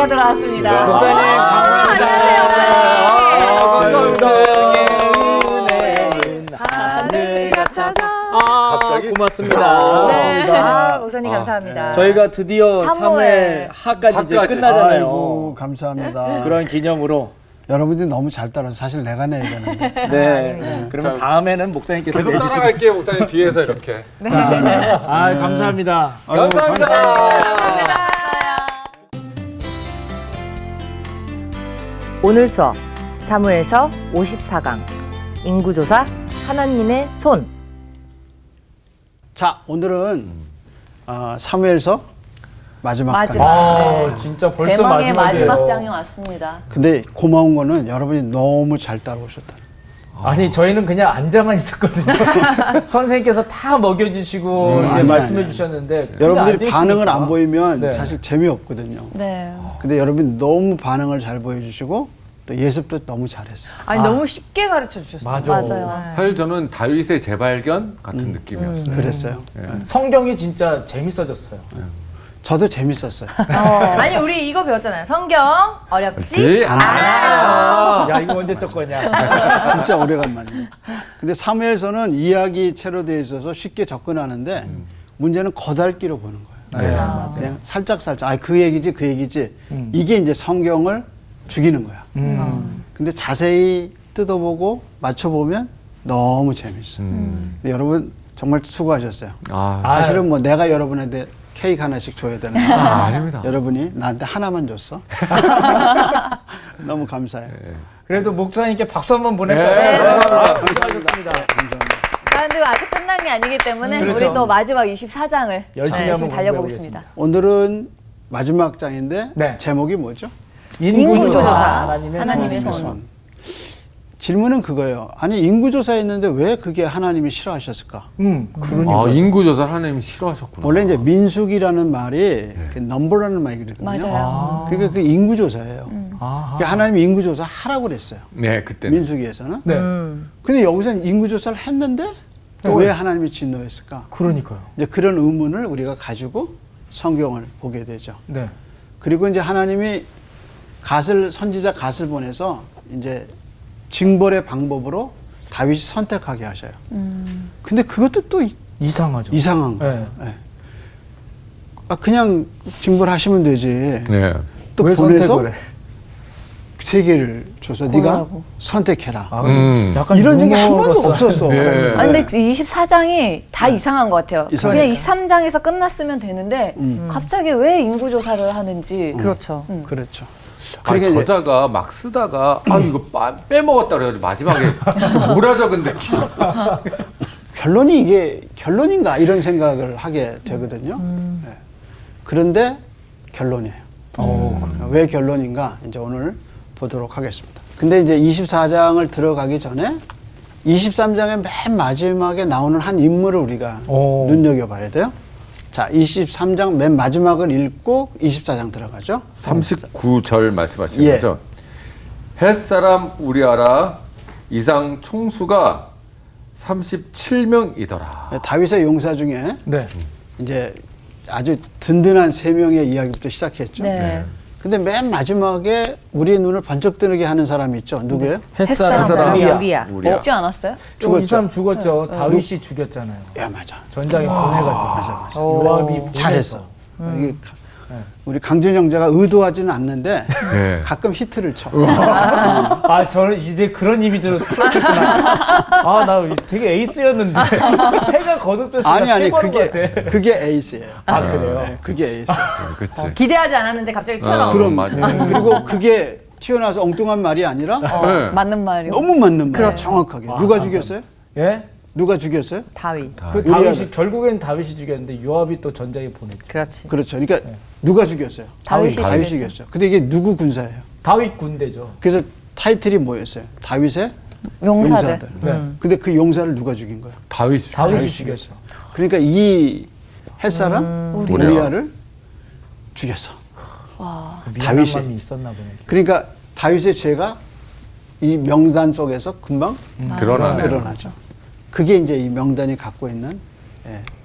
목사님께서 들어왔습니다. 목사님 하늘 같아서. 갑자기 고맙습니다. 네. 목사님 감사합니다. 저희가 드디어 사무엘 3회하까지 이제 끝나잖아요. 아이고, 감사합니다. 그런 기념으로. 여러분들이 너무 잘 따라서 사실 내가 내야 되는데. 네. 그러면 자, 다음에는 목사님께서 계속 내주시고. 따라갈게요, 목사님 뒤에서 이렇게. 감사합니다. 감사합니다. 오늘 수업 사무엘서 54강 인구조사 하나님의 손. 자, 오늘은 사무엘서 마지막 마지막. 강. 진짜 벌써 대망의 마지막이에요. 마지막 장이 왔습니다. 근데 고마운 거는 여러분이 너무 잘 따라오셨다. 아니 저희는 그냥 앉아만 있었거든요. 선생님께서 다 먹여주시고 이제 아니, 말씀해 아니. 주셨는데 여러분들이 반응을 안 보이면 네. 사실 재미없거든요. 네. 근데 여러분이 너무 반응을 잘 보여주시고 또 예습도 너무 잘했어요. 아니 너무 쉽게 가르쳐 주셨어요. 맞아요. 사실 저는 다윗의 재발견 같은 느낌이었어요. 그랬어요. 성경이 진짜 재밌어졌어요. 저도 재밌었어요. 아니 우리 이거 배웠잖아요. 성경 어렵지 않아요. 야 이거 언제 적 거냐. 진짜 오래간만이에요. 근데 사무엘서는 이야기체로 되어 있어서 쉽게 접근하는데 문제는 거달기로 보는 거예요. 네. 그냥 살짝 그 얘기지 그 얘기지 이게 이제 성경을 죽이는 거야. 근데 자세히 뜯어보고 맞춰보면 너무 재밌어요. 근데 여러분 정말 수고하셨어요. 사실은 뭐 내가 여러분한테 케이크 하나씩 줘야 되는데 아닙니다. 여러분이 나한테 하나만 줬어. 너무 감사해요. 그래도 목사님께 박수 한번 보낼까요? 네, 감사합니다. 수고하셨습니다. 근데 아직 끝난 게 아니기 때문에 그렇죠. 우리 또 마지막 24장을 열심히 한번 달려보겠습니다. 오늘은 마지막 장인데 네. 제목이 뭐죠? 인구조사 하나님의 하나님의 손. 손. 질문은 그거예요. 아니 인구조사했는데 왜 그게 하나님이 싫어하셨을까? 그러니까. 인구조사 하나님이 싫어하셨구나. 원래 이제 민숙이라는 말이 그 넘버라는 말이거든요. 맞아요. 그게 그 인구조사예요. 아하. 그러니까 하나님이 인구조사 하라고 그랬어요. 네, 그때는. 민숙이에서는. 네. 근데 여기서는 인구조사를 했는데 또 왜 하나님이 진노했을까? 그러니까요. 이제 그런 의문을 우리가 가지고 성경을 보게 되죠. 네. 그리고 이제 하나님이 선지자 갓을 보내서 이제 징벌의 방법으로 다윗이 선택하게 하셔요. 근데 그것도 또 이상하죠. 이상한 거예요. 네. 네. 그냥 징벌하시면 되지. 네. 또 왜 보내서 선택을 해? 세 개를 줘서 네가 선택해라. 약간 이런 적이 한 번도 유머러스한. 없었어. 네. 아, 근데 24장이 다 이상한 것 같아요. 이상해요. 그냥 23장에서 끝났으면 되는데 갑자기 왜 인구조사를 하는지. 그렇죠. 그렇죠. 아니, 그러니까 이제 저자가 막 쓰다가 이거 빼먹었다 그래가지고 마지막에 좀 몰아적은 느낌. 결론이 이게 결론인가 이런 생각을 하게 되거든요. 네. 그런데 결론이에요. 왜 결론인가 이제 오늘 보도록 하겠습니다. 근데 이제 24장을 들어가기 전에 23장의 맨 마지막에 나오는 한 인물을 우리가 눈여겨봐야 돼요. 자, 23장 맨 마지막을 읽고 24장 들어가죠. 39절 말씀하시는 예. 거죠? 햇사람 우리아라 이상 총수가 37명이더라. 다윗의 용사 중에 네. 이제 아주 든든한 세 명의 이야기부터 시작했죠. 네. 근데 맨 마지막에 우리의 눈을 번쩍 뜨게 하는 사람이 있죠. 누구예요? 햇사람 우리야. 우리야. 죽지 않았어요? 이 사람 죽었죠. 다윗이 죽였잖아요. 야, 맞아. 전장에 보내가지고. 맞아. 요압이 보내서. 잘했어. 이게 우리 강준 형제가 의도하지는 않는데 네. 가끔 히트를 쳐. 저는 이제 그런 이미지로 풀었구나. 나 되게 에이스였는데 해가 거듭됐으니까 아니 것 같아. 그게 에이스예요. 그래요? 네, 그게 에이스예요. 그치. 기대하지 않았는데 갑자기 튀어나온. 그럼 맞아. 그리고 그게 튀어나와서 엉뚱한 말이 아니라 네. 맞는 말이요. 너무 맞는 말이에요. 정확하게. 누가 죽였어요? 예? 누가 죽였어요? 다윗. 그 다윗이 결국엔 다윗이 죽였는데 요압이 또 전장에 보냈죠. 그렇지. 그렇죠. 그러니까 누가 죽였어요? 다윗이 죽였죠. 근데 이게 누구 군사예요? 다윗 군대죠. 그래서 타이틀이 뭐였어요? 다윗의 용사들. 네. 근데 그 용사를 누가 죽인 거야? 다윗이 다윗이 죽였죠. 그러니까 이 햇사람 우리아를 죽였어. 미안한 다윗이. 마음이 있었나 보네. 그러니까 다윗의 죄가 이 명단 속에서 금방 드러나죠. 그게 이제 이 명단이 갖고 있는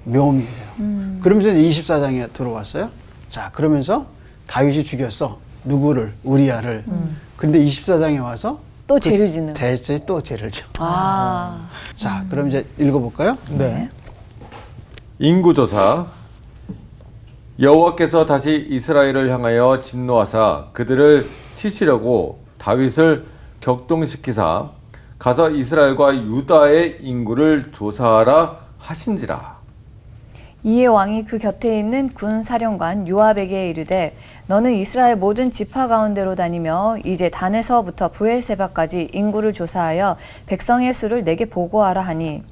묘미예요. 그러면서 이제 24장에 들어왔어요. 자, 그러면서 다윗이 죽였어. 누구를 우리아를. 근데 24장에 와서 또 죄를 짓는. 대체 또 죄를 져. 아. 자, 그럼 이제 읽어볼까요? 네. 인구조사. 여호와께서 다시 이스라엘을 향하여 진노하사 그들을 치시려고 다윗을 격동시키사 가서 이스라엘과 유다의 인구를 조사하라 하신지라. 이에 왕이 그 곁에 있는 군 사령관 요압에게 이르되 너는 이스라엘 모든 지파 가운데로 다니며 이제 단에서부터 브엘세바까지 인구를 조사하여 백성의 수를 내게 보고하라 하니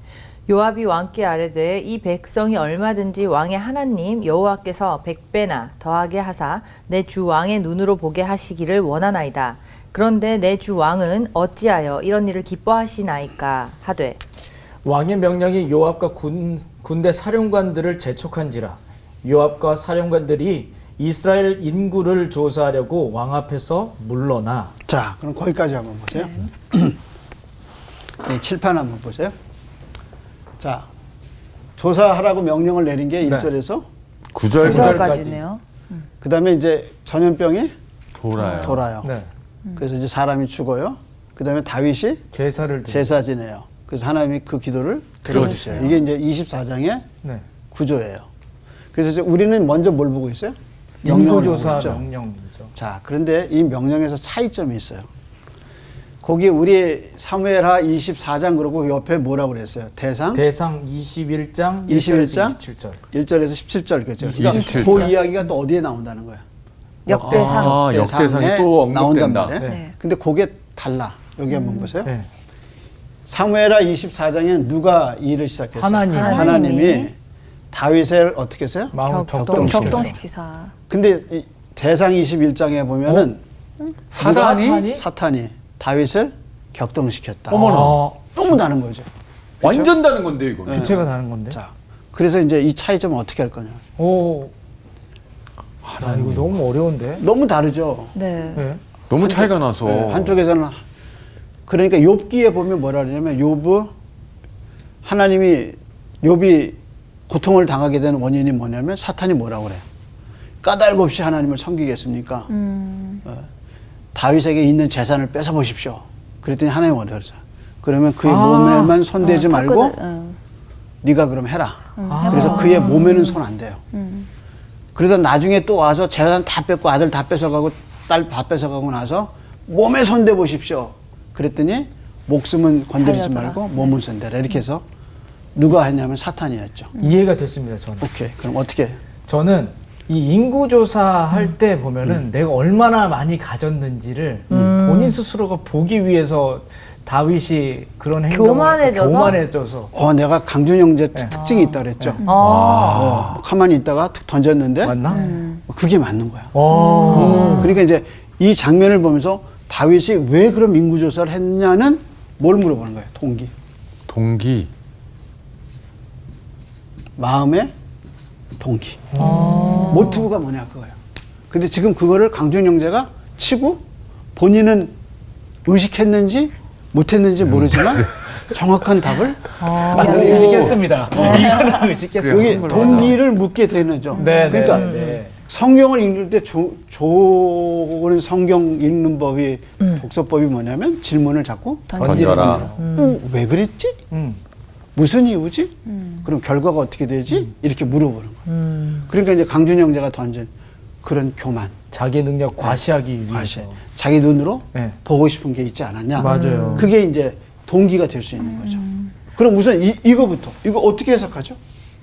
요압이 왕께 아뢰되 이 백성이 얼마든지 왕의 하나님 여호와께서 100배나 더하게 하사 내 주 왕의 눈으로 보게 하시기를 원하나이다. 그런데 내 주 왕은 어찌하여 이런 일을 기뻐하시나이까 하되 왕의 명령이 요압과 군대 사령관들을 재촉한지라. 요압과 사령관들이 이스라엘 인구를 조사하려고 왕 앞에서 물러나. 자, 그럼 거기까지 한번 보세요. 네, 칠판 한번 보세요. 자, 조사하라고 명령을 내린 게 네. 1절에서 9절까지네요. 그 다음에 이제 전염병이 돌아요. 네. 그래서 이제 사람이 죽어요. 그 다음에 다윗이 제사를 제사 지내요. 그래서 하나님이 그 기도를 들어주세요. 이게 이제 24장의 네. 구조예요. 그래서 이제 우리는 먼저 뭘 보고 있어요? 인구조사 보고 있죠. 명령이죠. 자, 그런데 이 명령에서 차이점이 있어요. 거기 우리 사무엘하 24장 그러고 옆에 뭐라고 그랬어요? 대상 21장 21장 27절. 1절에서 17절 그죠? 그러니까 27 그 절. 이야기가 또 어디에 나온다는 거야? 역대상. 아, 역대상이 또 나온단 언급된다. 말이에요. 네. 근데 그게 달라. 여기 한번 보세요. 네. 사무엘하 24장에 누가 이 일을 시작했어요? 하나님. 하나님이 다윗을 어떻게 했어요? 마음 격동시키사. 근데 이 대상 21장에 보면은 사탄이 다윗을 격동시켰다. 어머나. 너무 다른 거죠. 완전 다른 건데 이거. 주체가 다른 건데. 자, 그래서 이제 이 차이점을 어떻게 할 거냐? 오. 아, 이거 너무 어려운데. 너무 다르죠. 네. 네. 너무 차이가 나서. 네, 한쪽에서는 그러니까 욥기에 보면 뭐라 그러냐면 욥 하나님이 욥이 고통을 당하게 된 원인이 뭐냐면 사탄이 뭐라고 그래? 까닭 없이 하나님을 섬기겠습니까? 다윗에게 있는 재산을 뺏어 보십시오. 그랬더니 하나님 뭐라 그랬어요? 그러면 그의 몸에만 손대지 말고 네가 그럼 해라. 그래서 그의 몸에는 손 안 대요. 그러다 나중에 또 와서 재산 다 뺏고 아들 다 뺏어가고 딸 다 뺏어가고 나서 몸에 손대 보십시오. 그랬더니 목숨은 건드리지 살려줘라. 말고 몸은 손대라. 이렇게 해서 누가 했냐면 사탄이었죠. 이해가 됐습니다, 저는. 오케이. 그럼 어떻게 해? 저는 이 인구조사 할 때 보면은 내가 얼마나 많이 가졌는지를 본인 스스로가 보기 위해서 다윗이 그런 행동을 교만해져서 내가 강준 형제 특징이 있다 그랬죠. 가만히 있다가 툭 던졌는데 맞나? 그게 맞는 거야. 와. 그러니까 이제 이 장면을 보면서 다윗이 왜 그런 인구조사를 했냐는 뭘 물어보는 거예요. 동기. 마음의 동기. 모티브가 뭐냐 그거예요. 근데 지금 그거를 강준 형제가 치고 본인은 의식했는지 못했는지 모르지만 정확한 답을 저는 의식했습니다. 이거는 의식했어요. 여기 동기를 묻게 되는 거죠. 네, 그러니까 네. 성경을 읽을 때 좋은 성경 읽는 법이 독서법이 뭐냐면 질문을 자꾸 던져라. 왜 그랬지? 무슨 이유지? 그럼 결과가 어떻게 되지? 이렇게 물어보는 거예요. 그러니까 이제 강준 형제가 던진 그런 교만, 자기 능력 과시하기 위해서. 과시, 자기 눈으로 네. 보고 싶은 게 있지 않았냐? 맞아요. 그게 이제 동기가 될 수 있는 거죠. 그럼 우선 이거부터 이거 어떻게 해석하죠?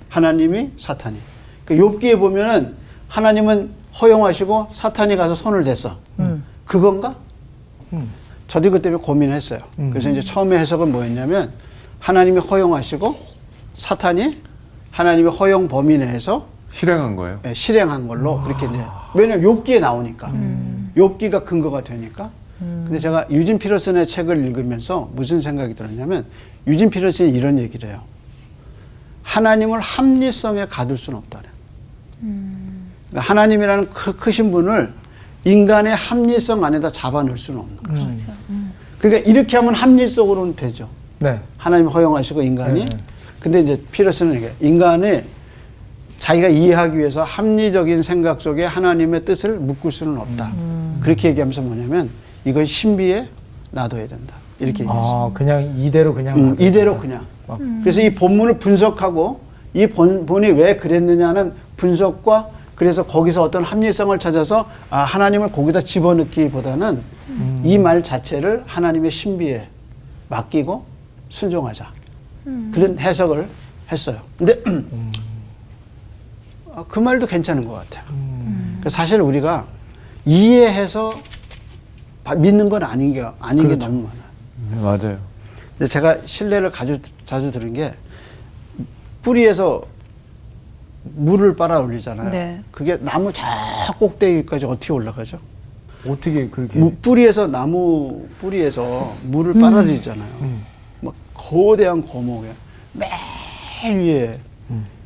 하나님이 사탄이. 그러니까 욥기에 보면은 하나님은 허용하시고 사탄이 가서 손을 댔어. 그건가? 저도 이것 때문에 고민했어요. 그래서 이제 처음에 해석은 뭐였냐면 하나님이 허용하시고 사탄이 하나님의 허용 범위 내에서 실행한 거예요. 실행한 걸로 그렇게 이제 왜냐면 욥기에 나오니까 욥기가 근거가 되니까. 근데 제가 유진 피터슨의 책을 읽으면서 무슨 생각이 들었냐면 유진 피터슨이 이런 얘기를 해요. 하나님을 합리성에 가둘 수는 없다. 그러니까 하나님이라는 크신 분을 인간의 합리성 안에다 잡아넣을 수는 없는 거죠. 그러니까 이렇게 하면 합리적으로는 되죠. 네. 하나님이 허용하시고 인간이. 네. 근데 이제 피터슨은 이게 인간이 자기가 이해하기 위해서 합리적인 생각 속에 하나님의 뜻을 묶을 수는 없다. 그렇게 얘기하면서 뭐냐면 이건 신비에 놔둬야 된다. 이렇게 얘기했어요. 그냥 이대로 그냥 이대로 그냥. 그래서 이 본문을 분석하고 이 본문이 왜 그랬느냐는 분석과 그래서 거기서 어떤 합리성을 찾아서 하나님을 거기다 집어넣기보다는 이 말 자체를 하나님의 신비에 맡기고 순종하자. 그런 해석을 했어요. 근데 그 말도 괜찮은 것 같아요. 사실 우리가 이해해서 믿는 건 아닌 게 그렇죠. 너무 많아요. 맞아요. 근데 제가 신뢰를 자주 들은 게 뿌리에서 물을 빨아 올리잖아요. 네. 그게 나무 저 꼭대기까지 어떻게 올라가죠? 어떻게 그렇게 나무 뿌리에서 물을 빨아들이잖아요. 막 거대한 거목에 맨 위에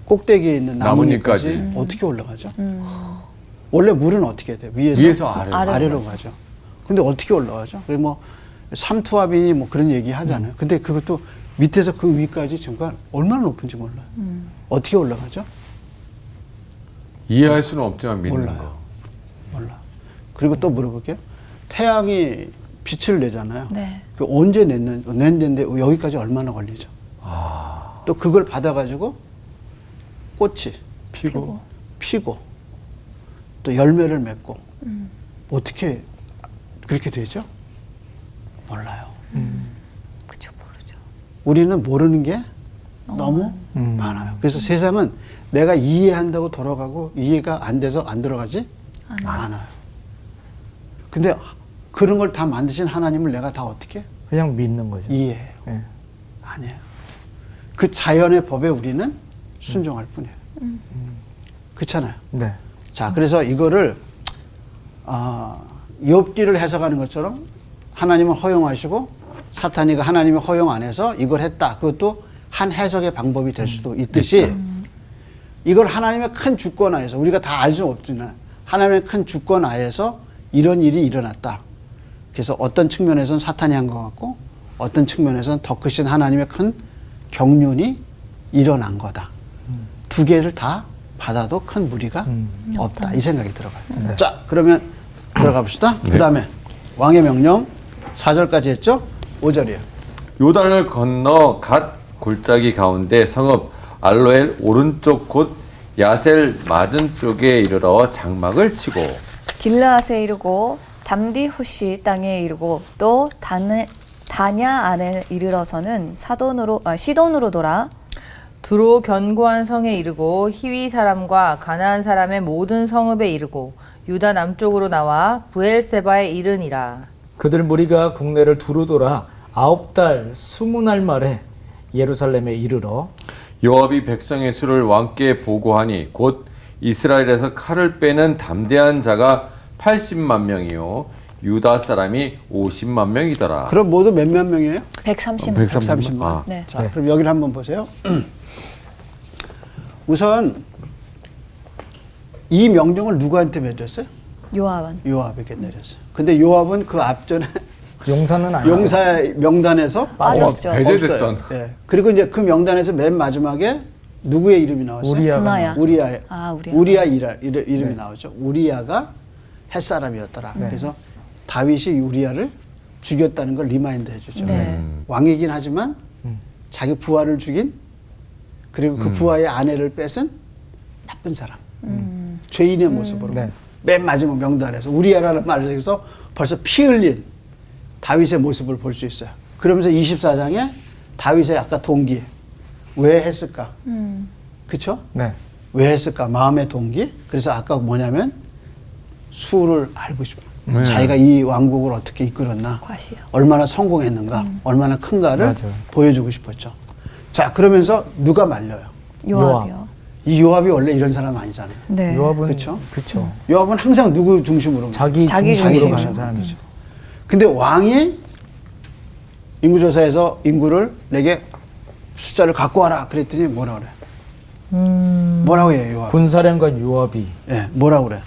꼭대기에 있는 나뭇잎까지 나뭇잎까지. 어떻게 올라가죠? 원래 물은 어떻게 돼요? 위에서 아래로 가죠. 근데 어떻게 올라가죠? 그게 뭐 삼투압이니 뭐 그런 얘기 하잖아요. 근데 그것도 밑에서 그 위까지 정말 얼마나 높은지 몰라요. 어떻게 올라가죠? 이해할 수는 없지만 믿는 몰라요. 거. 몰라. 그리고 또 물어볼게요. 태양이 빛을 내잖아요. 네. 그 언제 냈는데 여기까지 얼마나 걸리죠? 또 그걸 받아가지고 꽃이 피고 또 열매를 맺고 어떻게 그렇게 되죠? 몰라요. 그쵸, 모르죠. 우리는 모르는 게 너무 많아요. 그래서 세상은 내가 이해한다고 돌아가고 이해가 안 돼서 안 들어가지 않아요. 근데 그런 걸 다 만드신 하나님을 내가 다 어떻게 그냥 믿는 거죠. 이해해요? 예. 아니에요. 그 자연의 법에 우리는 순종할 뿐이에요. 그렇잖아요. 네. 자, 그래서 이거를 욥기를 해석하는 것처럼 하나님은 허용하시고 사탄이가 하나님의 허용 안에서 이걸 했다. 그것도 한 해석의 방법이 될 수도 있듯이 이걸 하나님의 큰 주권하에서 우리가 다 알 수는 없지만 하나님의 큰 주권하에서 이런 일이 일어났다. 그래서 어떤 측면에서는 사탄이 한 것 같고 어떤 측면에서는 더 크신 하나님의 큰 경륜이 일어난 거다. 두 개를 다 받아도 큰 무리가 없다. 이 생각이 들어가요. 네. 자, 그러면 들어가 봅시다. 네. 그 다음에 왕의 명령 4절까지 했죠? 5절이에요. 요단을 건너 갓 골짜기 가운데 성읍 알로엘 오른쪽 곧 야셀 맞은 쪽에 이르러 장막을 치고 길르앗에 이르고 담디 후시 땅에 이르고 또 다냐 안에 이르러서는 시돈으로 돌아 두로 견고한 성에 이르고 히위 사람과 가나안 사람의 모든 성읍에 이르고 유다 남쪽으로 나와 브엘세바에 이르니라. 그들 무리가 국내를 두루 돌아 9달 20날 말에 예루살렘에 이르러 요압이 백성의 수를 왕께 보고하니 곧 이스라엘에서 칼을 빼는 담대한 자가 80만 명이요 유다 사람이 50만 명이더라. 그럼 모두 몇몇 명이에요? 130만. 130만. 아. 네. 자, 그럼 여기를 한번 보세요. 우선 이 명령을 누구한테 내렸어요? 요압에게 내렸어요. 근데 요압은 그 앞전에 용사는 아니죠. 용사의 명단에서 빠졌죠. 배제됐던. 없어요. 예. 그리고 이제 그 명단에서 맨 마지막에 누구의 이름이 나왔어요? 분하야. 우리야 이름이 나오죠. 우리야가 햇사람이었더라. 그래서 다윗이 우리야를 죽였다는 걸 리마인드 해주죠. 네. 왕이긴 하지만 자기 부하를 죽인 그리고 그 부하의 아내를 뺏은 나쁜 사람. 죄인의 모습으로 네. 맨 마지막 명단에서 우리야라는 말을 해서 벌써 피 흘린 다윗의 모습을 볼 수 있어요. 그러면서 24장에 다윗의 아까 동기 왜 했을까? 그렇죠? 네. 왜 했을까? 마음의 동기. 그래서 아까 뭐냐면 수를 알고 싶어. 자기가 이 왕국을 어떻게 이끌었나, 과시요. 얼마나 성공했는가, 얼마나 큰가를 맞아요. 보여주고 싶었죠. 자, 그러면서 누가 말려요? 요압이요. 이 요압이 원래 이런 사람 아니잖아요. 네. 요압은 그쵸? 그쵸. 요압은 항상 누구 중심으로? 자기 중심으로 중심. 가는 사람이죠. 근데 왕이 인구조사에서 인구를 내게 숫자를 갖고 와라 그랬더니 뭐라 그래? 뭐라고 해요, 요압? 군사령관 요압이 예, 뭐라고 그래?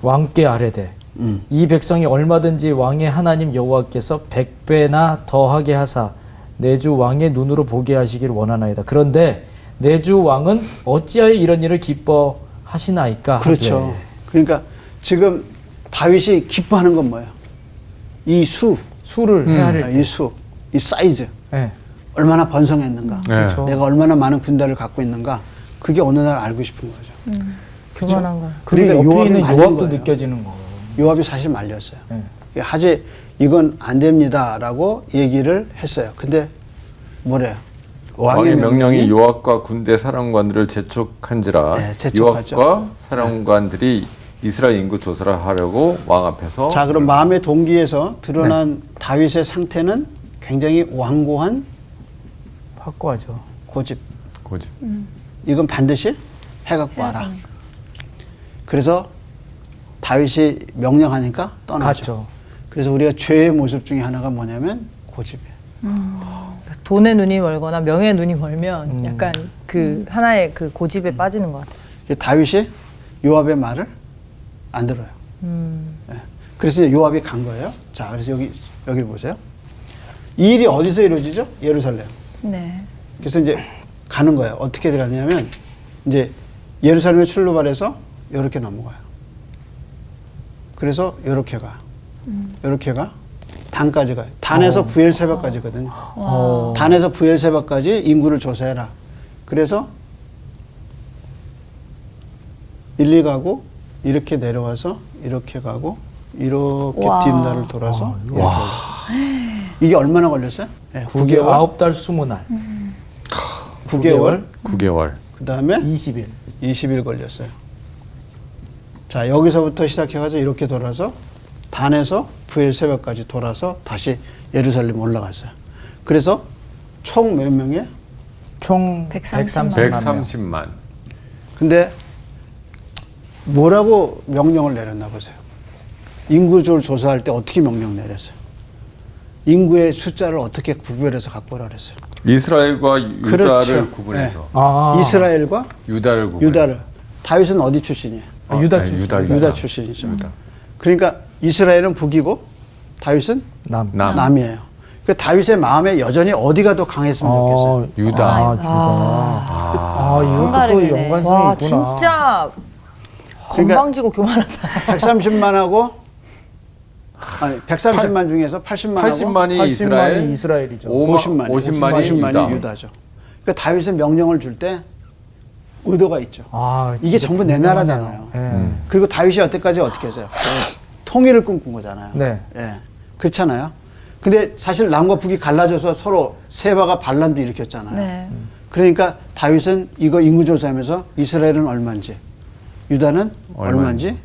왕께 아뢰되 이 백성이 얼마든지 왕의 하나님 여호와께서 100배나 더하게 하사 내주 왕의 눈으로 보게 하시길 원하나이다. 그런데 내주 왕은 어찌하여 이런 일을 기뻐하시나이까? 그렇죠. 하되. 그러니까 지금 다윗이 기뻐하는 건 뭐예요? 이 수, 수를 헤아릴 때. 이 수, 이 사이즈. 네. 얼마나 번성했는가. 네. 그렇죠. 내가 얼마나 많은 군대를 갖고 있는가. 그게 어느 날 알고 싶은 거죠. 교만한 거. 그게 그러니까 옆에 요압이 있는 말린 요압도 거예요. 느껴지는 거예요. 요압이 사실 말렸어요. 네. 하지 이건 안 됩니다라고 얘기를 했어요. 근데 뭐래요? 왕의 명령이 요압과 군대 사령관들을 재촉한지라 네, 재촉하죠. 요압과 사령관들이 이스라엘 인구 조사를 하려고 왕 앞에서 자, 그럼 마음의 동기에서 드러난 다윗의 상태는 굉장히 완고한 확고하죠. 고집. 고집. 이건 반드시 해갖고 와라. 그래서 다윗이 명령하니까 떠나죠. 갔죠. 그래서 우리가 죄의 모습 중에 하나가 뭐냐면 고집이에요. 돈에 눈이 멀거나 명예에 눈이 멀면 약간 그 하나의 그 고집에 빠지는 것 같아요. 다윗이 요압의 말을 안 들어요. 네. 그래서 이제 요압이 간 거예요. 자, 그래서 여기 보세요. 이 일이 어디서 이루어지죠? 예루살렘. 네. 그래서 이제 가는 거예요. 어떻게 가냐면 이제 예루살렘에 출발해서 이렇게 넘어가요. 그래서 이렇게 가. 이렇게 가. 단까지 가요. 단에서 부엘세바까지거든요. 단에서 부엘세바까지 인구를 조사해라. 그래서 1, 2 가고 이렇게 내려와서 이렇게 가고 이렇게 와. 뒷날을 돌아서 이렇게 가고. 이게 얼마나 걸렸어요? 네, 9개월, 9달 20날. 9개월. 9개월. 그 다음에 20일. 20일 걸렸어요. 자, 여기서부터 시작해가지고 이렇게 돌아서 단에서 부엘세바까지 돌아서 다시 예루살렘 올라갔어요. 그래서 총 몇 명이에요? 총 130만. 130만. 근데 뭐라고 명령을 내렸나 보세요. 인구를 조사할 때 어떻게 명령 내렸어요? 인구의 숫자를 어떻게 구별해서 갖고 오라 그랬어요? 이스라엘과 유다를 그렇죠. 구분해서 아, 이스라엘과 유다를 구분해서 유다를. 다윗은 어디 출신이에요? 유다 아니, 출신. 유다 출신이죠. 유다. 그러니까 이스라엘은 북이고 다윗은 남. 남이에요. 그 다윗의 마음에 여전히 어디가 더 강했으면 좋겠어요? 유다. 아, 유다. 아, 이것도 또 한가름이네. 연관성이 와 있구나. 진짜 그러니까 건방지고 교만하다. 130만하고 아니 130만 중에서 80만하고 80만이 이스라엘, 이스라엘이죠. 50만이 유다죠. 그러니까 다윗은 명령을 줄 때 의도가 있죠. 아, 이게 진짜 전부 내 분명하네요. 나라잖아요. 네. 그리고 다윗이 여태까지 어떻게 했어요? 통일을 꿈꾼 거잖아요. 네. 예. 그렇잖아요. 근데 사실 남과 북이 갈라져서 서로 세바가 반란도 일으켰잖아요. 네. 그러니까 다윗은 이거 인구조사하면서 이스라엘은 얼마인지 유다는 얼마인지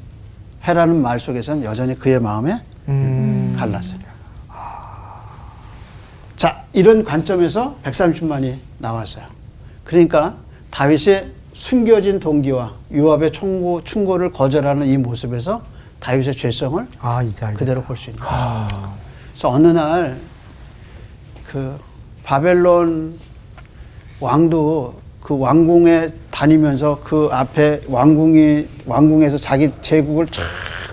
해라는 말 속에서는 여전히 그의 마음에 갈랐어요. 자, 이런 관점에서 130만이 나왔어요. 그러니까 다윗의 숨겨진 동기와 요압의 충고를 거절하는 이 모습에서 다윗의 죄성을 아, 이제 알겠다. 그대로 볼 수 있는 거죠. 그래서 어느 날 그 바벨론 왕도 그 왕궁에 다니면서 그 앞에 왕궁에서 자기 제국을 쫙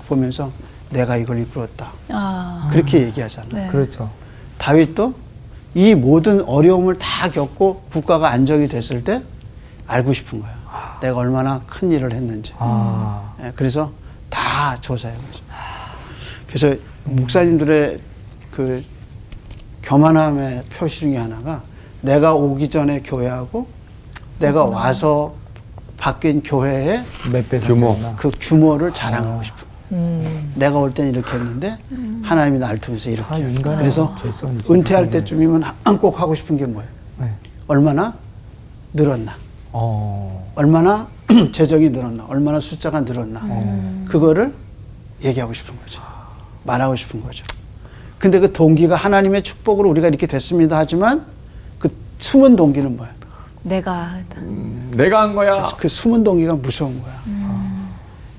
보면서 내가 이걸 이끌었다. 아. 그렇게 얘기하잖아요. 네. 그렇죠. 다윗도 이 모든 어려움을 다 겪고 국가가 안정이 됐을 때 알고 싶은 거예요. 내가 얼마나 큰 일을 했는지. 아, 예, 그래서 다 조사해 보죠. 그래서 목사님들의 그 교만함의 표시 중에 하나가 내가 오기 전에 교회하고 내가 와서 바뀐 교회의 몇배 규모. 그 규모를 자랑하고 싶은 거예요. 내가 올 땐 이렇게 했는데 하나님이 나를 통해서 이렇게 아, 해요. 인간의 그래서 죄성이 진짜 은퇴할 분명해요. 때쯤이면 꼭 하고 싶은 게 뭐예요? 네. 얼마나 늘었나? 얼마나 재정이 늘었나? 얼마나 숫자가 늘었나? 그거를 얘기하고 싶은 거죠. 말하고 싶은 거죠. 근데 그 동기가 하나님의 축복으로 우리가 이렇게 됐습니다 하지만 그 숨은 동기는 뭐예요? 내가 내가 한 거야. 그 숨은 동기가 무서운 거야.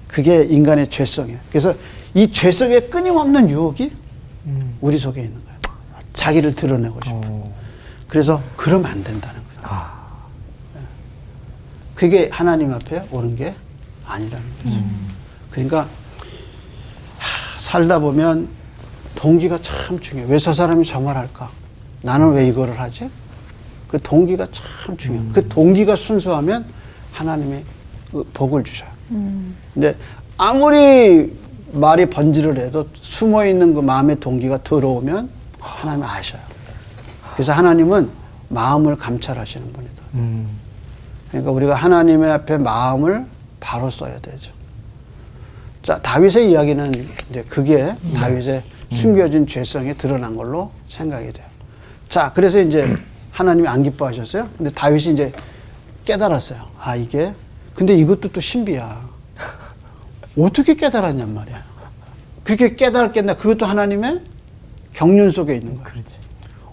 그게 인간의 죄성이에요. 그래서 이 죄성의 끊임없는 유혹이 우리 속에 있는 거예요. 자기를 드러내고 싶어. 그래서 그러면 안 된다는 거예요. 그게 하나님 앞에 옳은 게 아니라는 거죠. 그러니까 살다 보면 동기가 참 중요해요. 왜 저 사람이 저 말 할까? 나는 왜 이거를 하지? 그 동기가 참 중요해요. 그 동기가 순수하면 하나님이 그 복을 주셔요. 근데 아무리 말이 번지를 해도 숨어 있는 그 마음의 동기가 들어오면 하나님 아셔요. 그래서 하나님은 마음을 감찰하시는 분이다. 그러니까 우리가 하나님의 앞에 마음을 바로 써야 되죠. 자, 다윗의 이야기는 이제 그게 다윗의 숨겨진 죄성이 드러난 걸로 생각이 돼요. 자, 그래서 이제 하나님이 안 기뻐하셨어요. 근데 다윗이 이제 깨달았어요. 아, 이게. 근데 이것도 또 신비야. 어떻게 깨달았냔 말이야. 그렇게 깨달았겠나? 그것도 하나님의 경륜 속에 있는 거야. 그렇지.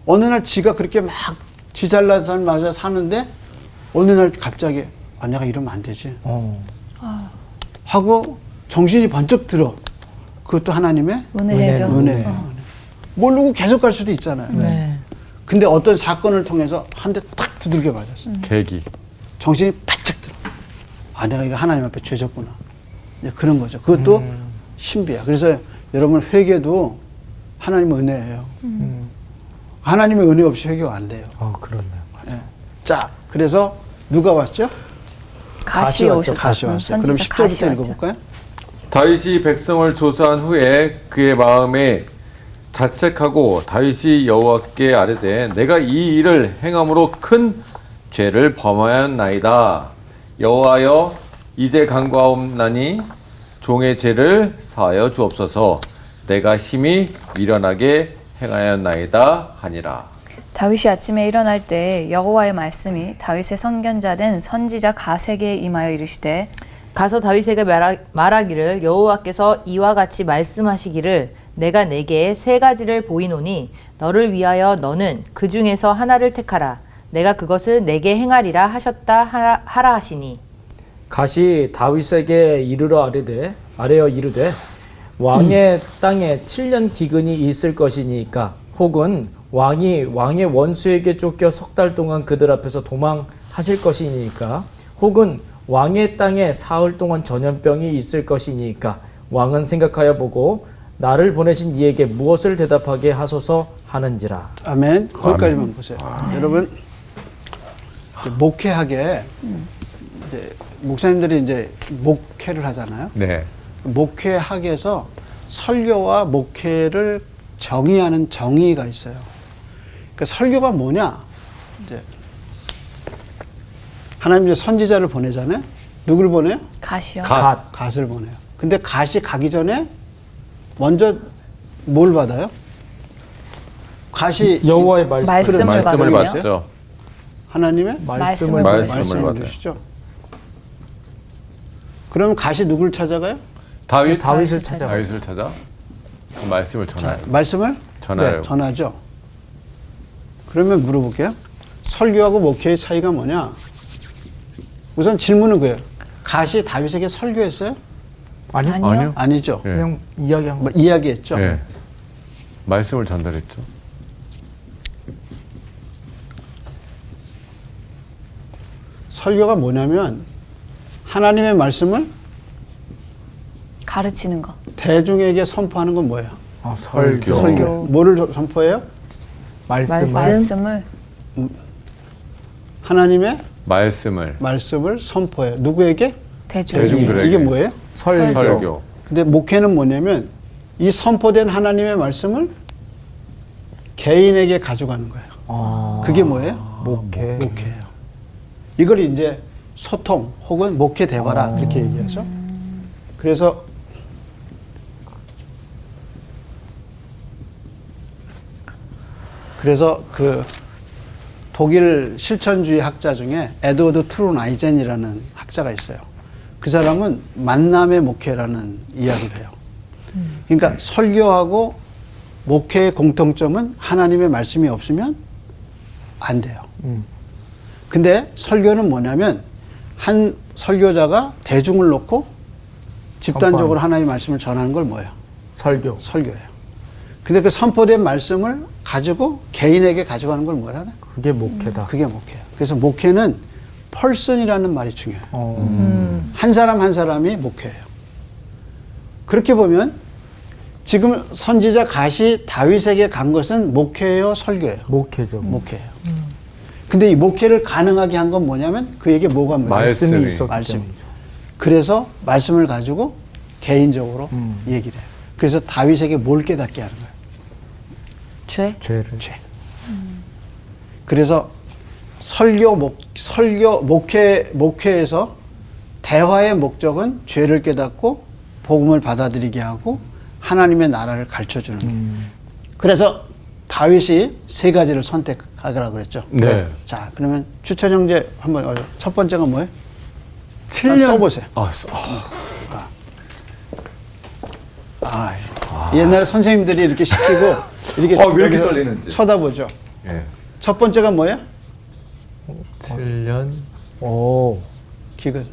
어느 날 지가 그렇게 막 지 잘난 사람 맞아 사는데 어느 날 갑자기 아, 내가 이러면 안 되지. 하고 정신이 번쩍 들어. 그것도 하나님의 은혜죠. 은혜. 모르고 계속 갈 수도 있잖아요. 네. 근데 어떤 사건을 통해서 한 대 탁 두들겨 맞았어. 계기. 정신이 바짝 들어. 아, 내가 이거 하나님 앞에 죄 졌구나. 이제 그런 거죠. 그것도 신비야. 그래서 여러분 회개도 하나님의 은혜예요. 하나님의 은혜 없이 회개가 안 돼요. 그렇네요. 맞아. 예. 자, 그래서 누가 왔죠? 가시 오셨다. 가시 왔어요. 그럼 선지자 가시 10절부터 왔죠. 읽어볼까요? 다윗이 백성을 조사한 후에 그의 마음에 자책하고 다윗이 여호와께 아뢰되 내가 이 일을 행함으로 큰 죄를 범하였나이다. 여호와여 이제 간구하옵나니 종의 죄를 사하여 주옵소서. 내가 심히 미련하게 행하였나이다 하니라. 다윗이 아침에 일어날 때 여호와의 말씀이 다윗의 선견자 된 선지자 가세게에 임하여 이르시되 가서 다윗에게 말하기를 여호와께서 이와 같이 말씀하시기를 내가 내게 세 가지를 보이노니 너를 위하여 너는 그 중에서 하나를 택하라. 내가 그것을 내게 행하리라 하셨다 하라 하시니. 가시 다윗에게 아뢰어 이르되 왕의 땅에 7년 기근이 있을 것이니까 혹은 왕이 왕의 원수에게 쫓겨 석 달 동안 그들 앞에서 도망하실 것이니까 혹은 왕의 땅에 사흘 동안 전염병이 있을 것이니까 왕은 생각하여 보고 나를 보내신 이에게 무엇을 대답하게 하소서 하는지라. 아멘. 거기까지만 보세요. 여러분 이제 목회하게 이제 목사님들이 이제 목회를 하잖아요. 네. 목회학에서 설교와 목회를 정의하는 정의가 있어요. 그러니까 설교가 뭐냐? 이제 하나님 이제 선지자를 보내잖아요. 누굴 보내요? 가시요. 갓을 보내요. 근데 갓이 가기 전에 먼저 뭘 받아요? 갓이 여호와의 말씀을 말씀을 받아요? 받죠. 하나님의 말씀을 말씀을 받아요. 주시죠. 그러면 갓이 누굴 찾아가요? 다윗을 찾아. 다윗을 찾아 그 말씀을 자, 전하요. 말씀을 전하요. 전하죠. 그러면 물어볼게요. 설교하고 목회의 차이가 뭐냐? 우선 질문은 그예요. 갓이 다윗에게 설교했어요? 아니요. 아니죠. 예. 그냥 이야기한 거. 뭐 이야기했죠. 예. 말씀을 전달했죠. 설교가 뭐냐면 하나님의 말씀을 가르치는 거. 대중에게 선포하는 건 뭐예요? 설교. 설교. 뭐를 선포해요? 말씀을 하나님의 말씀을 선포해요. 누구에게? 대중들에게. 이게 뭐예요? 설교. 근데 목회는 뭐냐면 이 선포된 하나님의 말씀을 개인에게 가져가는 거예요. 그게 뭐예요? 목회예요. 이걸 이제 소통 혹은 목회 대화라 그렇게 얘기하죠. 그래서 그 독일 실천주의 학자 중에 에드워드 트루나이젠이라는 학자가 있어요. 그 사람은 만남의 목회라는 이야기를 해요. 그러니까 설교하고 목회의 공통점은 하나님의 말씀이 없으면 안 돼요. 근데 설교는 뭐냐면 한 설교자가 대중을 놓고 집단적으로 하나님의 말씀을 전하는 걸 뭐예요? 설교예요. 근데 그 선포된 말씀을 가지고 개인에게 가져가는 걸 뭐라 하나요? 그게 목회다. 그게 목회예요. 그래서 목회는 펄슨이라는 말이 중요해요. 한 사람 한 사람이 목회예요. 그렇게 보면 지금 선지자 갓이 다윗에게 간 것은 목회예요, 설교예요? 목회죠. 목회예요. 근데 이 목회를 가능하게 한 건 뭐냐면 그에게 뭐가 말씀이 말씀이 있었기 말씀. 때문이죠. 그래서 말씀을 가지고 개인적으로 얘기를 해요. 그래서 다윗에게 뭘 깨닫게 하는 거예요? 죄? 죄를. 죄. 그래서 목회에서 대화의 목적은 죄를 깨닫고 복음을 받아들이게 하고 하나님의 나라를 가르쳐 주는 거예요. 그래서 다윗이 3가지를 선택하라고 그랬죠. 네. 자, 그러면 추천 형제 한번 첫 번째가 뭐예요? 7년 써보세요. 옛날에 선생님들이 이렇게 시키고 이렇게 왜 이렇게 여기서 떨리는지. 쳐다보죠. 예. 첫 번째가 뭐예요? 7년. 오. 기근.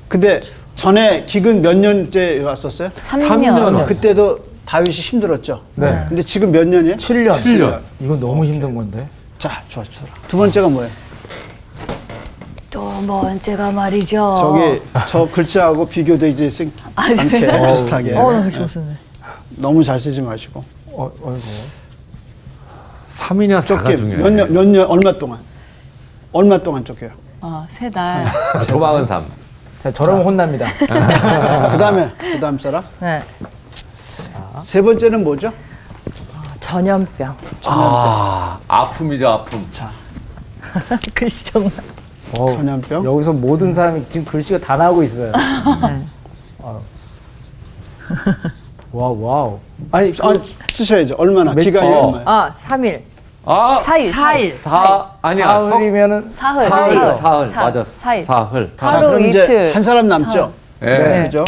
근데 전에 기근 몇 년째 왔었어요? 3년. 그때도 다윗이 힘들었죠. 네. 근데 지금 몇 년이에요? 7년. 7년. 이건 너무 힘든 건데. 자, 좋아. 두 번째가 뭐예요? 두 번째가 말이죠. 저기 저 글자하고 비교되지 않게 비슷하게. 나 글씨 못 쓰네. 너무 잘 쓰지 마시고. 어이구. 3이냐 4가 쫓김. 중요해. 몇 년, 얼마 동안 쫓겨요? 3달. 도망은 3. 자, 저러면 혼납니다. 그 다음 사람? 네. 세 번째는 뭐죠? 전염병. 아픔이죠, 아픔. 자, 글씨 정말. 전염병. 여기서 모든 사람이 지금 글씨가 다 나오고 있어요. 와우. 아니, 쓰셔야죠. 얼마나? 며칠? 기간이 얼마예요? 3일. 4일. 4 아니야. 사흘이면은 사흘. 사흘. 맞아. 사일. 사흘. 자, 하루 그럼 이제 이틀. 한 사람 남죠? 예. 그죠?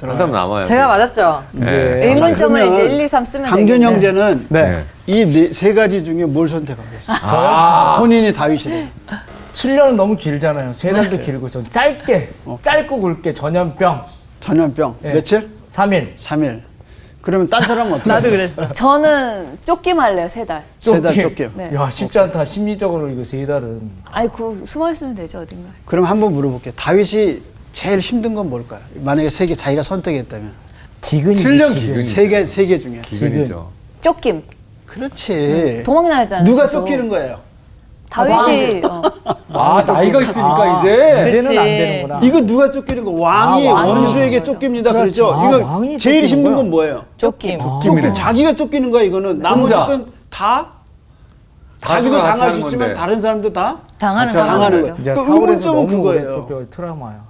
한 사람 남아요. 제가 맞았죠? 예. 의문점을 그러면 이제 1, 2, 3 쓰면 강준 되겠네. 형제는 네. 이 3가지 중에 뭘 선택하겠어요? 본인이 다윗이래요. 7년은 너무 길잖아요. 3달도 길고 전 짧고 굵게 전염병 전염병. 네. 며칠? 3일. 3일. 그러면 딴 사람은 어떻게? 나도 그랬어. 저는 쫓김 할래요, 3달. 3달 쫓김. 네. 야, 쉽지 않다. 심리적으로 이거 3달은. 아이, 숨어 있으면 되죠, 어딘가에. 그럼 한번 물어볼게요. 다윗이 제일 힘든 건 뭘까요? 만약에 3개 자기가 선택했다면. 기근이지. 7년 기근. 기근. 3개 중에. 기근이죠. 쫓김. 그렇지. 도망다녔잖아요. 누가 계속. 쫓기는 거예요? 다윗이. 나이가 있으니까 이제. 이제는 그치. 안 되는구나. 이거 누가 쫓기는 거? 왕이 왕이. 원수에게 쫓깁니다. 그렇지. 그렇죠? 아, 이거 왕이 제일 쫓기는 힘든 거야? 건 뭐예요? 쫓김. 쫓김. 자기가 쫓기는 거야, 이거는. 나머지 혼자. 건 다 다 자기도 같이 당할 수 하는 있지만 건데. 다른 사람도 다 당하는 당하는 거죠. 거예요. 이제 그 사울에서 의문점은 너무 그거예요. 오래 쫓겨 트라우마야.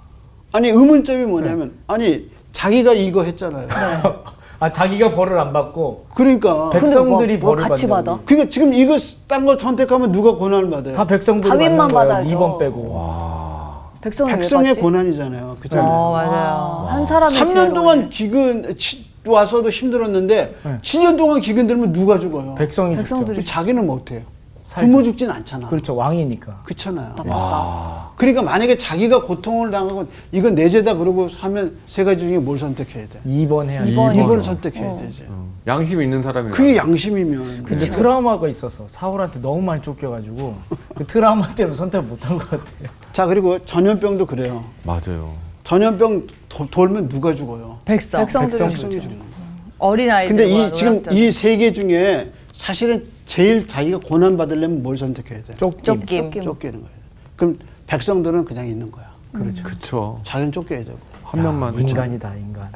아니 의문점이 뭐냐면 아니 자기가 이거 했잖아요. 아, 자기가 벌을 안 받고 그러니까 백성들이 뭘 벌을 같이 받는다고. 받아? 그러니까 지금 이거 딴 거 선택하면 누가 고난을 받아요? 다 백성들이 다윗만 받는 거예요. 받아야죠. 2번 빼고. 백성이 백성의 왜 받지? 고난이잖아요. 그잖아요. 맞아요. 한 사람이 3년 동안 기근 와서도 힘들었는데 7년 동안 기근 들면 누가 죽어요? 백성이 백성들이 죽죠. 자기는 뭐 어때요? 굶어 죽진 않잖아. 그렇죠. 왕이니까. 그렇잖아요. 맞다. 그러니까 만약에 자기가 고통을 당하고 이건 내 죄다 그러고 하면 3가지 중에 뭘 선택해야 돼? 2번 해야지. 이걸 선택해야 되지. 양심 있는 사람이. 그게 양심이면 근데 트라우마가 있어서 사울한테 너무 많이 쫓겨가지고 그 트라우마 때문에 선택 못한 것 같아요. 자 그리고 전염병도 그래요. 맞아요. 전염병 돌면 누가 죽어요? 백성들이 백성 백성이 죽죠. 죽는 거예요. 어린아이들. 근데 지금 이 3개 중에 사실은 제일 자기가 고난 받으려면 뭘 선택해야 돼? 쫓김. 쫓기는 거예요. 그럼 백성들은 그냥 있는 거야. 그렇죠. 그쵸. 자기는 쫓겨야 되고. 한 명만. 인간이다, 인간.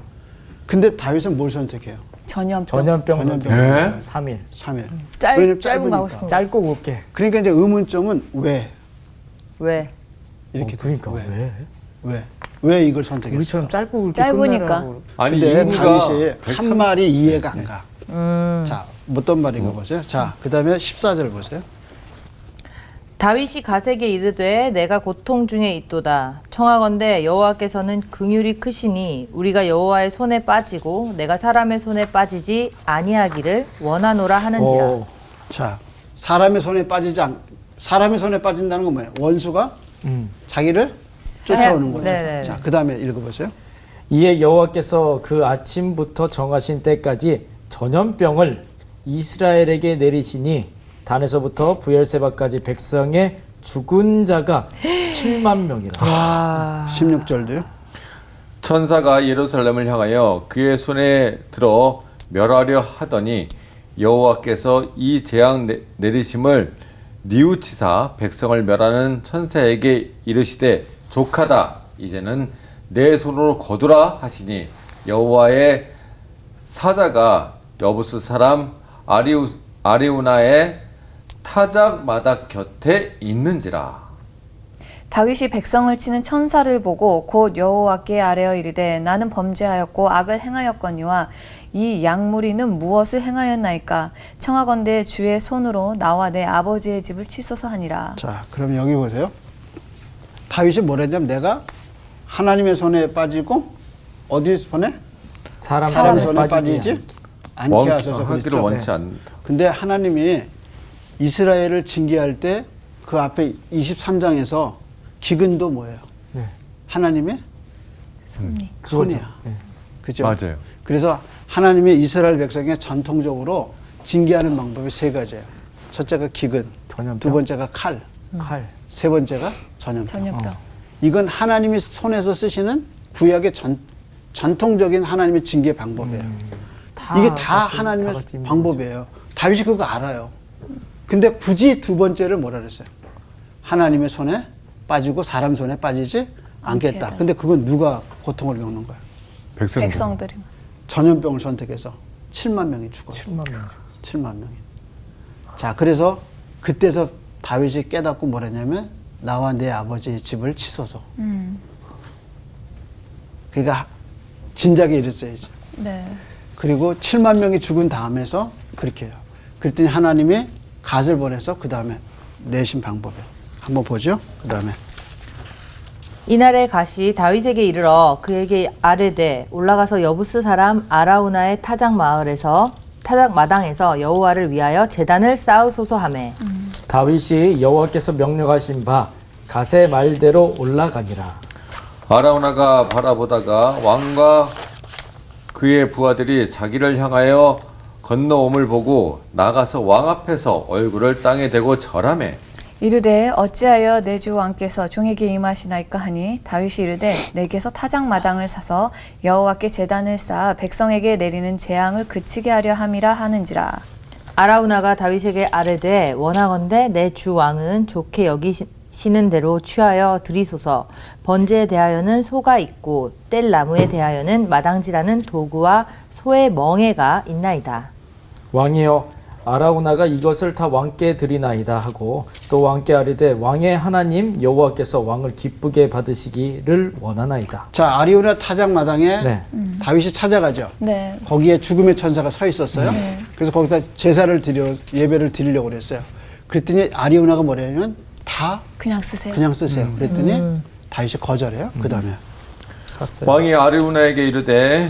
근데 다윗은 뭘 선택해요? 전염병. 전염병 전염병. 선택했어요. 네? 3일. 3일. 짧은 왜냐면 거 하고 짧으니까. 싶은 거. 짧고 굵게. 그러니까 이제 의문점은 왜? 왜? 이렇게 그러니까 돼요. 왜? 왜? 왜 이걸 선택했어요? 우리처럼 짧고 굵게 짧으니까. 끝내라고. 아니 근데 인구가 다윗이 한 말이 이해가 안 가. 음. 자, 어떤 말인가 보세요. 자, 그 다음에 14절 보세요. 다윗이 가세게 이르되 내가 고통 중에 있도다. 청하건대 여호와께서는 긍휼이 크시니 우리가 여호와의 손에 빠지고 내가 사람의 손에 빠지지 아니하기를 원하노라 하는지라. 오. 자, 사람의 손에 빠진다는 건 뭐예요? 원수가 자기를 쫓아오는 거죠. 네네네. 자, 그 다음에 읽어보세요. 이에 여호와께서 그 아침부터 정하신 때까지 전염병을 이스라엘에게 내리시니 단에서부터 부엘세바까지 백성의 죽은 자가 7만 명이라. 16절도요. 천사가 예루살렘을 향하여 그의 손에 들어 멸하려 하더니 여호와께서 이 재앙 내리심을 뉘우치사 백성을 멸하는 천사에게 이르시되 족하다 이제는 내 손으로 거두라 하시니 여호와의 사자가 여부스 사람 아리우나의 타작 마당 곁에 있는지라. 다윗이 백성을 치는 천사를 보고 곧 여호와께 아뢰어 이르되 나는 범죄하였고 악을 행하였거니와 이 양무리는 무엇을 행하였나이까 청하건대 주의 손으로 나와 내 아버지의 집을 치소서 하니라. 자, 그럼 여기 보세요. 다윗이 뭐랬냐면 내가 하나님의 손에 빠지고 어디 손에? 사람 손에 빠지지 않게 하소서 하기를 그랬죠. 원치 않는다. 근데 하나님이 이스라엘을 징계할 때 그 앞에 23장에서 기근도 뭐예요? 네. 하나님의 손이야. 네. 그죠? 맞아요. 그래서 하나님의 이스라엘 백성에 전통적으로 징계하는 방법이 세 가지예요. 첫째가 기근, 전염병. 두 번째가 칼, 칼. 세 번째가 전염병. 전염병. 이건 하나님이 손에서 쓰시는 구약의 전통적인 하나님의 징계 방법이에요. 이게 다 하나님의 같이 있는 방법이에요. 다윗이 그거 알아요. 근데 굳이 두 번째를 뭐라 그랬어요? 하나님의 손에 빠지고 사람 손에 빠지지 않겠다. 않게 근데 그건 누가 고통을 겪는 거예요? 백성들이. 전염병을 선택해서 7만 명이 죽어요. 7만 명. 7만 명이. 자, 그래서 그때서 다윗이 깨닫고 뭐랬냐면 나와 내 아버지의 집을 치소서. 그러니까 진작에 이랬어야지. 네. 그리고 7만 명이 죽은 다음에서 그렇게 해요. 그랬더니 하나님이 갓을 보내서 그 다음에 내신 방법이에요. 한번 보죠. 그 다음에 이날에 갓이 다윗에게 이르러 그에게 아뢰되 올라가서 여부스 사람 아라우나의 타작 마당에서 여호와를 위하여 제단을 쌓으소서 하매 다윗이 여호와께서 명령하신 바 갓의 말대로 올라가니라. 아라우나가 바라보다가 왕과 그의 부하들이 자기를 향하여 건너옴을 보고 나가서 왕 앞에서 얼굴을 땅에 대고 절하매 이르되 어찌하여 내 주 왕께서 종에게 임하시나이까 하니 다윗이 이르되 내게서 타작 마당을 사서 여호와께 제단을 쌓아 백성에게 내리는 재앙을 그치게 하려 함이라 하는지라. 아라우나가 다윗에게 아뢰되 원하건대 내 주 왕은 좋게 여기시는 대로 취하여 드리소서. 번제에 대하여는 소가 있고 뗄 나무에 대하여는 마당지라는 도구와 소의 멍에가 있나이다. 왕이여 아라우나가 이것을 다 왕께 드리나이다 하고 또 왕께 아뢰되 왕의 하나님 여호와께서 왕을 기쁘게 받으시기를 원하나이다. 자, 아리우나 타작 마당에 네. 다윗이 찾아가죠. 네. 거기에 죽음의 천사가 서 있었어요. 그래서 거기다 예배를 드리려고 그랬어요. 그랬더니 아리우나가 뭐냐면 다 그냥 쓰세요. 그냥 쓰세요. 그랬더니 다윗이 거절해요. 그 다음에 샀어요. 왕이 아리우나에게 이르되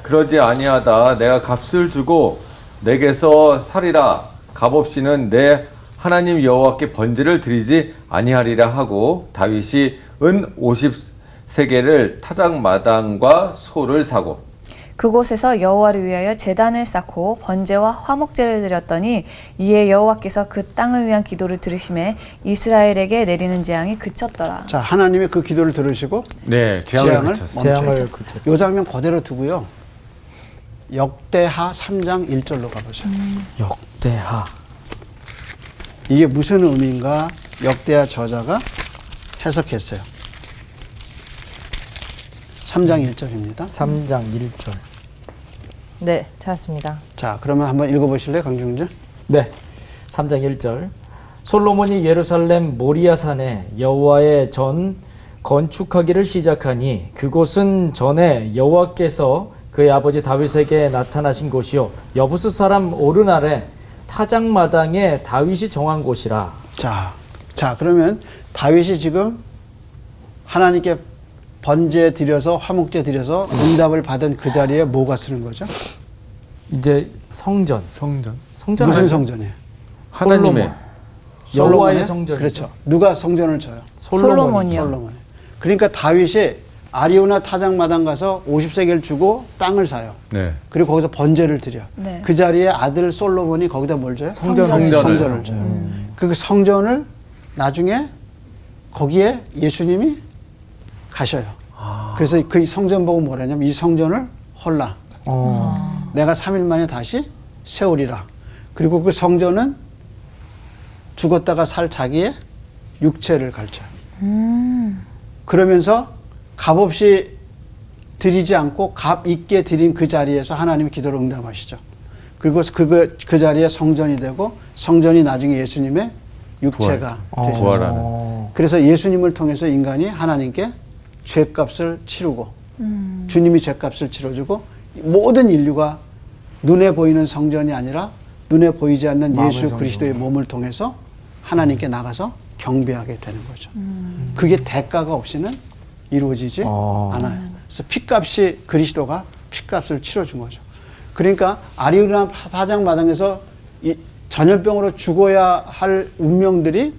그러지 아니하다. 내가 값을 주고 내게서 살이라. 값없이는 내 하나님 여호와께 번제를 드리지 아니하리라 하고 다윗이 은 50세겔을 타작 마당과 소를 사고 그곳에서 여호와를 위하여 제단을 쌓고 번제와 화목제를 드렸더니 이에 여호와께서 그 땅을 위한 기도를 들으심에 이스라엘에게 내리는 재앙이 그쳤더라. 자, 하나님의 그 기도를 들으시고 네, 재앙을 그쳤어요. 재앙을 멈춰 그쳤다. 요 장면 그대로 두고요. 역대하 3장 1절로 가보죠. 역대하. 이게 무슨 의미인가 역대하 저자가 해석했어요. 3장 1절입니다. 3장 1절. 네, 찾았습니다. 자, 그러면 한번 읽어보실래요, 강중준? 네. 3장 1절. 솔로몬이 예루살렘 모리아산에 여호와의 전 건축하기를 시작하니 그곳은 전에 여호와께서 그의 아버지 다윗에게 나타나신 곳이요 여부스 사람 오르날에 타작마당에 다윗이 정한 곳이라. 자, 그러면 다윗이 지금 하나님께 번제 드려서 화목제 드려서 응답을 받은 그 자리에 뭐가 쓰는 거죠? 이제 성전. 성전. 성전 무슨 아니죠? 성전이에요? 하나님의 여호와의 솔로몬의? 성전이죠. 그렇죠. 누가 성전을 쳐요? 솔로몬이요. 솔로몬. 그러니까 다윗이 아리우나 타작마당 가서 50세겔 주고 땅을 사요. 네. 그리고 거기서 번제를 드려. 네. 그 자리에 아들 솔로몬이 거기다 뭘 줘요? 성전을 성전을 줘요. 그 성전을 나중에 거기에 예수님이 가셔요. 그래서 그 성전 보고 뭐라냐면 이 성전을 헐라. 내가 3일 만에 다시 세우리라. 그리고 그 성전은 죽었다가 살 자기의 육체를 가르쳐요. 그러면서 값없이 드리지 않고 값 있게 드린 그 자리에서 하나님이 기도를 응답하시죠. 그리고 그 자리에 성전이 되고 성전이 나중에 예수님의 육체가 되죠. 부활하는. 그래서 예수님을 통해서 인간이 하나님께 죄값을 치르고 주님이 죄값을 치러주고 모든 인류가 눈에 보이는 성전이 아니라 눈에 보이지 않는 예수 그리스도의 몸을 통해서 하나님께 나가서 경배하게 되는 거죠. 그게 대가가 없이는 이루어지지 않아요. 그래서 피값이 그리스도가 피값을 치러준 거죠. 그러니까 아리우나 사장 마당에서 이 전염병으로 죽어야 할 운명들이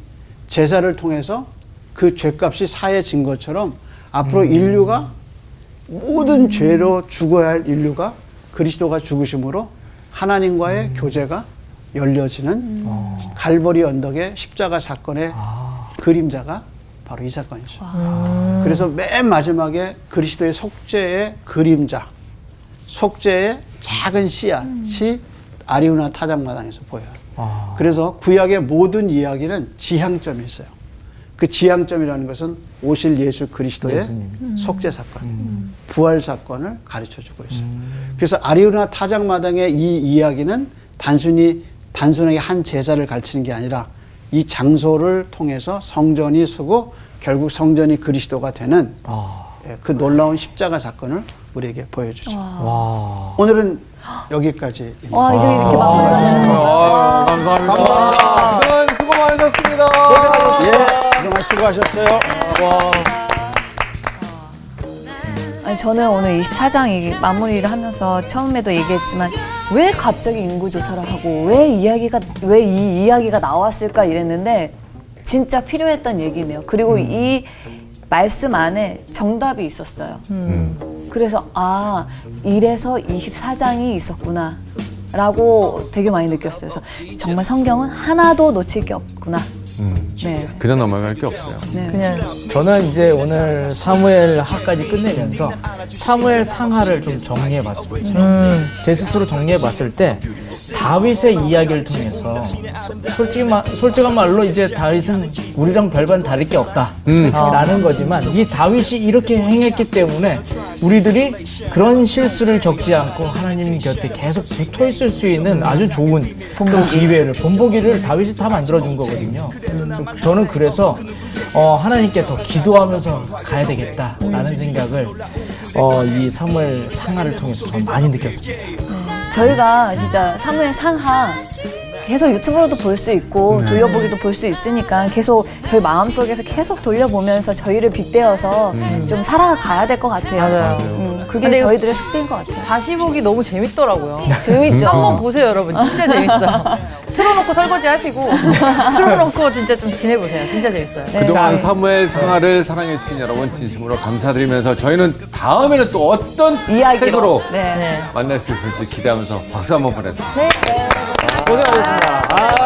제사를 통해서 그 죄값이 사해진 것처럼 앞으로 인류가 모든 죄로 죽어야 할 인류가 그리스도가 죽으심으로 하나님과의 교제가 열려지는 갈보리 언덕의 십자가 사건의 그림자가 바로 이 사건이죠. 그래서 맨 마지막에 그리스도의 속죄의 그림자, 속죄의 작은 씨앗이 아리우나 타작마당에서 보여요. 그래서 구약의 모든 이야기는 지향점이 있어요. 그 지향점이라는 것은 오실 예수 그리스도의 속죄 사건, 부활 사건을 가르쳐주고 있어요. 그래서 아리우나 타작마당의 이 이야기는 단순하게 한 제사를 가르치는 게 아니라 이 장소를 통해서 성전이 서고 결국 성전이 그리스도가 되는 그 놀라운 십자가 사건을 우리에게 보여주죠. 오늘은 여기까지입니다. 와, 이제 이렇게 마무리하시네요. 감사합니다. 그동안 수고 많으셨습니다. 그동안 수고하셨어요. 아니, 저는 오늘 24장 마무리를 하면서 처음에도 얘기했지만 왜 갑자기 인구조사를 하고 왜 이 이야기가 나왔을까 이랬는데 진짜 필요했던 얘기네요. 그리고 이 말씀 안에 정답이 있었어요. 그래서 이래서 24장이 있었구나 라고 되게 많이 느꼈어요. 그래서 정말 성경은 하나도 놓칠 게 없구나. 네. 그냥 넘어갈 게 없어요. 네. 그냥 저는 이제 오늘 사무엘 하까지 끝내면서 사무엘 상하를 좀 정리해 봤습니다. 제 스스로 정리해 봤을 때 다윗의 이야기를 통해서 솔직한 말로 이제 다윗은 우리랑 별반 다를 게 없다 라는 거지만 이 다윗이 이렇게 행했기 때문에 우리들이 그런 실수를 겪지 않고 하나님 곁에 계속 붙어 있을 수 있는 아주 좋은 그 기회를, 본보기를 다윗이 다 만들어준 거거든요. 저는 그래서 하나님께 더 기도하면서 가야 되겠다라는 생각을 이 사무엘 상하를 통해서 좀 많이 느꼈습니다. 저희가 진짜 사무엘 상하 계속 유튜브로도 볼 수 있고 돌려보기도 볼 수 있으니까 계속 저희 마음속에서 계속 돌려보면서 저희를 빗대어서 좀 살아가야 될 것 같아요. 맞아요. 그게 근데 이거 저희들의 숙제인 것 같아요. 다시 보기 너무 재밌더라고요. 재밌죠? 한번 보세요, 여러분. 진짜 재밌어요. 틀어놓고 설거지 하시고 틀어놓고 진짜 좀 지내보세요. 진짜 재밌어요. 그동안 사무엘 상하를 사랑해주신 여러분 진심으로 감사드리면서 저희는 다음에는 또 어떤 이야기로. 책으로 네. 만날 수 있을지 기대하면서 박수 한번 보내드립니다. 고생하셨습니다.